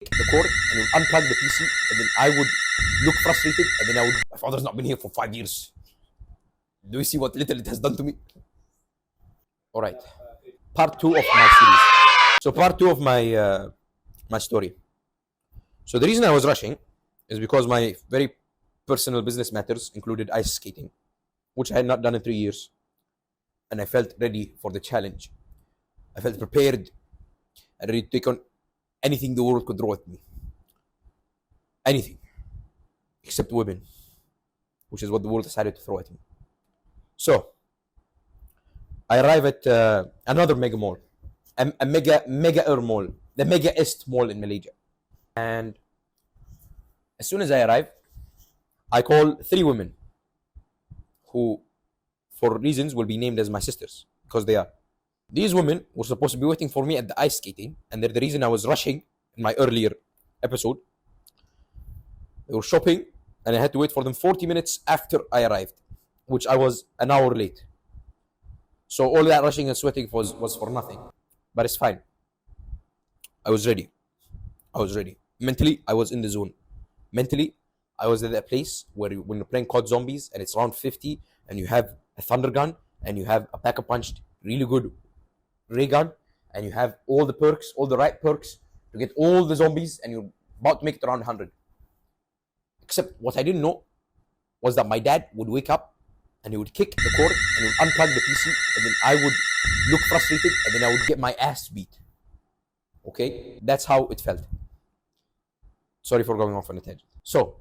the cord and he would unplug the PC, and then I would look frustrated, and then my father's not been here for 5 years. Do you see what little it has done to me? All right, part 2 of my series. So part 2 of my story. So the reason I was rushing is because my very personal business matters included ice skating, which I had not done in 3 years, and I felt ready for the challenge. I felt prepared and ready to take on anything the world could throw at me. Anything. Except women, which is what the world decided to throw at me. So, I arrive at another Megamall, a mega mall, the Mega-est mall in Malaysia. And as soon as I arrive, I call 3 women who, for reasons, will be named as my sisters, because they are. These women were supposed to be waiting for me at the ice skating, and they're the reason I was rushing in my earlier episode. They were shopping, and I had to wait for them 40 minutes after I arrived, which I was an hour late. So all that rushing and sweating was for nothing. But it's fine. I was ready. Mentally, I was in the zone. Mentally, I was at that place where when you're playing COD Zombies and it's round 50 and you have a thunder gun and you have a pack-a-punched really good ray gun and you have all the perks, all the right perks to get all the zombies, and you're about to make it around 100. Except what I didn't know was that my dad would wake up and he would kick the cord and he would unplug the PC, and then I would look frustrated, and then I would get my ass beat. Okay? That's how it felt. Sorry for going off on a tangent. So,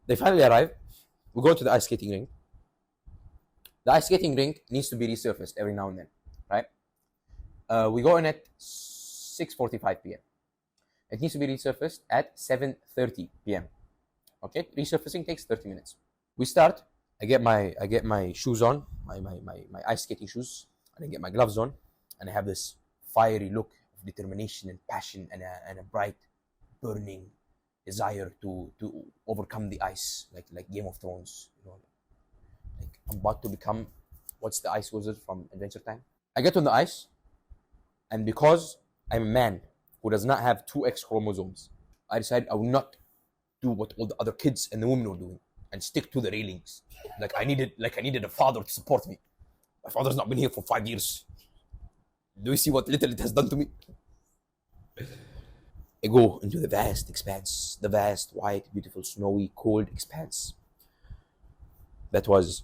they finally arrive. We go to the ice skating rink. The ice skating rink needs to be resurfaced every now and then, right? We go in at 6:45 p.m. It needs to be resurfaced at 7:30 p.m. Okay, resurfacing takes 30 minutes. We start. I get my shoes on, my ice skating shoes, and I get my gloves on, and I have this fiery look of determination and passion and a bright, burning desire to overcome the ice, like Game of Thrones, you know. Like I'm about to become, what's the ice wizard from Adventure Time? I get on the ice, and because I'm a man who does not have 2X chromosomes, I decided I will not do what all the other kids and the women were doing and stick to the railings. Like I needed a father to support me. My father's not been here for 5 years. Do you see what little it has done to me? I go into the vast expanse, the vast, white, beautiful, snowy, cold expanse that was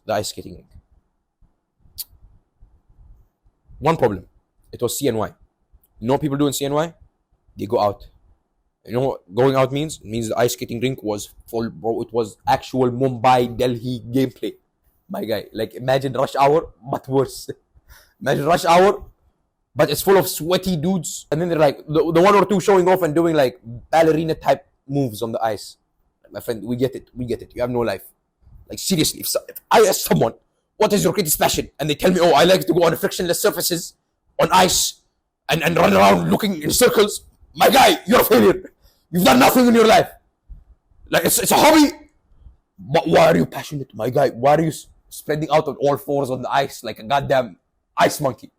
the ice skating rink. One problem, it was CNY. You know what people do in CNY? They go out. You know what going out means? It means the ice skating rink was full, bro. It was actual Mumbai, Delhi gameplay. My guy, like imagine rush hour, but worse. Imagine rush hour, but it's full of sweaty dudes. And then they're like, the 1 or 2 showing off and doing like ballerina type moves on the ice. My friend, we get it. You have no life. Like seriously, if I ask someone, what is your greatest passion? And they tell me, oh, I like to go on frictionless surfaces, on ice, and run around looking in circles. My guy, you're a failure. You've done nothing in your life. Like it's a hobby. But why are you passionate, my guy? Why are you spreading out on all fours on the ice like a goddamn ice monkey?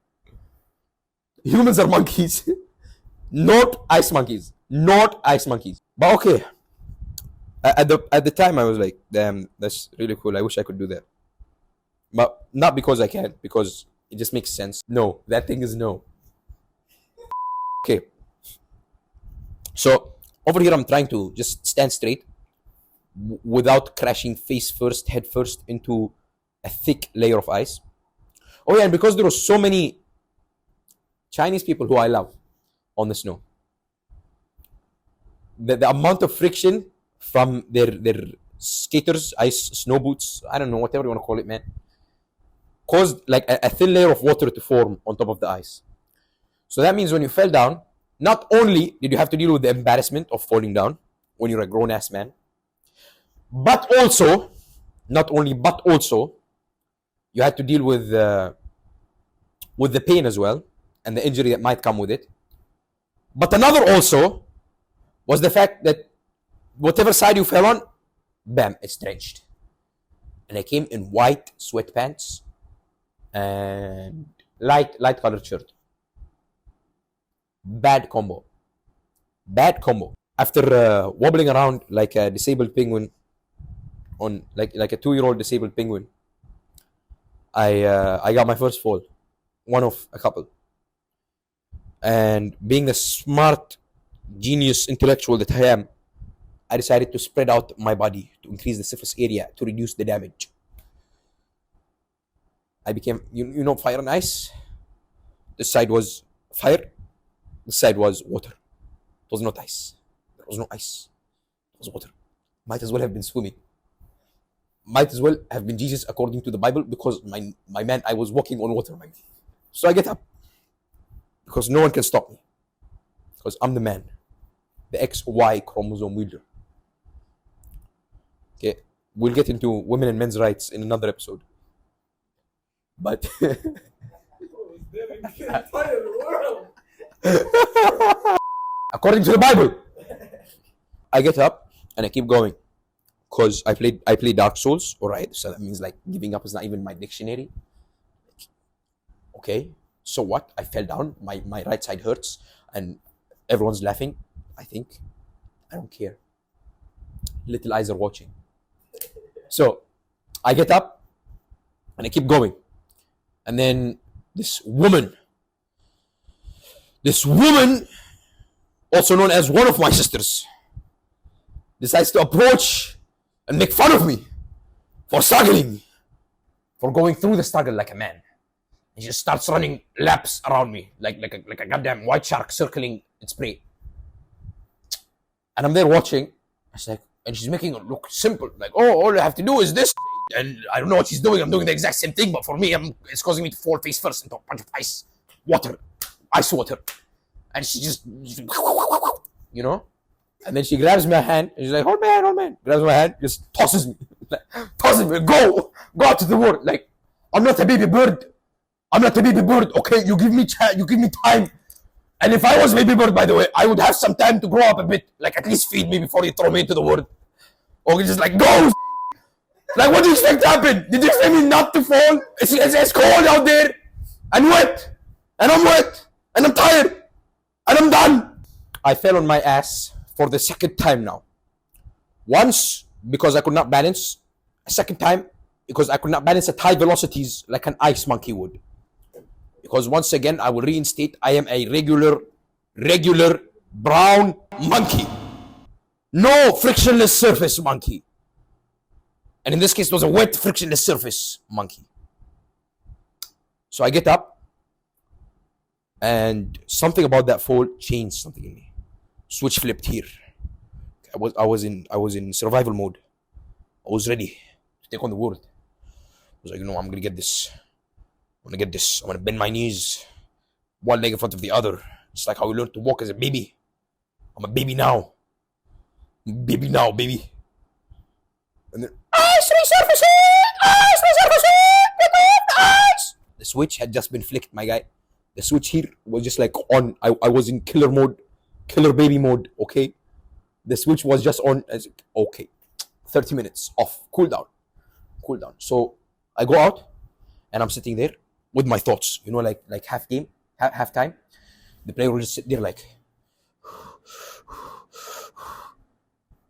Humans are monkeys. Not ice monkeys. But okay. At the time I was like, damn, that's really cool. I wish I could do that. But not because I can't, because it just makes sense. No, that thing is no. Okay. So over here I'm trying to just stand straight without crashing face first, head first into a thick layer of ice. Oh yeah, and because there were so many Chinese people who I love on the snow, the amount of friction from their skaters, ice, snow boots, I don't know, whatever you want to call it, man, caused like a thin layer of water to form on top of the ice. So that means when you fell down, not only did you have to deal with the embarrassment of falling down when you're a grown-ass man, but also, you had to deal with the pain as well and the injury that might come with it. But another also was the fact that whatever side you fell on, bam, it's drenched. And I came in white sweatpants and light colored shirt. Bad combo. Bad combo. After wobbling around like a disabled penguin, on like a 2-year-old disabled penguin, I got my first fall, one of a couple. And being the smart, genius intellectual that I am, I decided to spread out my body to increase the surface area to reduce the damage. I became, you know, fire and ice. This side was fire. This side was water. It was not ice. There was no ice. It was water. Might as well have been swimming. Might as well have been Jesus according to the Bible, because my man, I was walking on water, man. So I get up, because no one can stop me, because I'm the man, the XY chromosome wielder. Okay, we'll get into women and men's rights in another episode. But according to the Bible, I get up and I keep going, because I played Dark Souls. All right, so that means like giving up is not even my dictionary. Okay, so what? I fell down. My right side hurts, and everyone's laughing. I think I don't care. Little eyes are watching. So I get up and I keep going, and then this woman, also known as one of my sisters, decides to approach and make fun of me for struggling, for going through the struggle like a man. And she just starts running laps around me like a goddamn white shark circling its prey. And I'm there watching. It's like, and she's making it look simple, like, oh, all I have to do is this, and I don't know what she's doing. I'm doing the exact same thing, but for me, it's causing me to fall face first into a bunch of ice water, and she just, you know. And then she grabs my hand, and she's like, hold man, grabs my hand, just tosses me, go out to the world. Like, I'm not a baby bird, okay? You give me time. And if I was baby bird, by the way, I would have some time to grow up a bit, like at least feed me before you throw me into the world. Or just like, go! Like, what do you expect to happen? Did you expect me not to fall? It's cold out there, and wet, and I'm wet, and I'm tired, and I'm done. I fell on my ass for the second time now. Once, because I could not balance. A second time, because I could not balance at high velocities like an ice monkey would. Because once again, I will reinstate, I am a regular brown monkey. No frictionless surface monkey. And in this case, it was a wet frictionless surface monkey. So I get up, and something about that fall changed something in me. Switch flipped here. I was in survival mode. I was ready to take on the world. I was like, I'm gonna get this. I'm gonna bend my knees, one leg in front of the other. It's like how we learn to walk as a baby. I'm a baby now. Baby. And then, ice resurfacing! Ice! The switch had just been flicked, my guy. The switch here was just like on. I was in killer mode, killer baby mode, okay? The switch was just on as, okay. 30 minutes off, cool down. So I go out, and I'm sitting there with my thoughts, like half time. The player will just sit there like,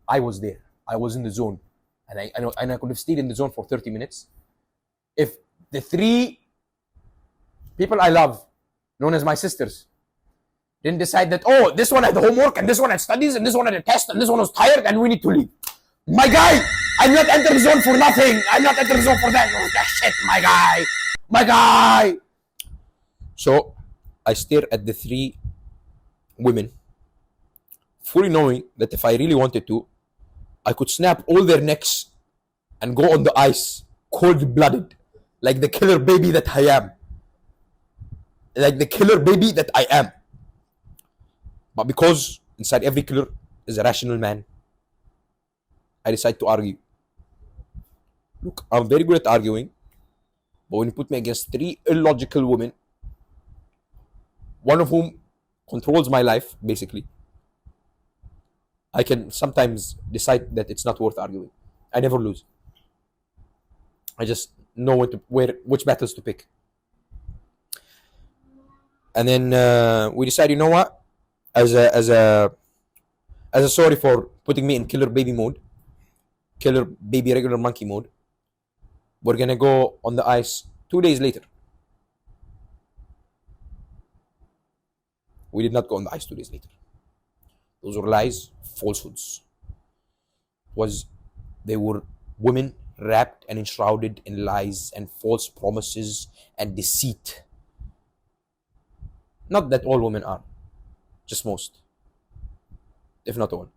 I was there. I was in the zone, and I could have stayed in the zone for 30 minutes if the 3 people I love, known as my sisters, didn't decide that, oh, this one had homework, and this one had studies, and this one had a test, and this one was tired, and we need to leave. My guy, I'm not entering the zone for nothing. I'm not entering the zone for that. Oh, that shit, my guy. So I stare at the 3 women, fully knowing that if I really wanted to, I could snap all their necks and go on the ice, cold-blooded, like the killer baby that I am. But because inside every killer is a rational man, I decide to argue. Look, I'm very good at arguing, but when you put me against 3 illogical women, one of whom controls my life, basically, I can sometimes decide that it's not worth arguing. I never lose. I just know which battles to pick. And then we decide, you know what? As a As a sorry for putting me in killer baby mode, killer baby regular monkey mode, we're gonna go on the ice 2 days later. We did not go on the ice 2 days later. Those were lies, falsehoods. Was They were women wrapped and enshrouded in lies and false promises and deceit. Not that all women are, just most, if not all.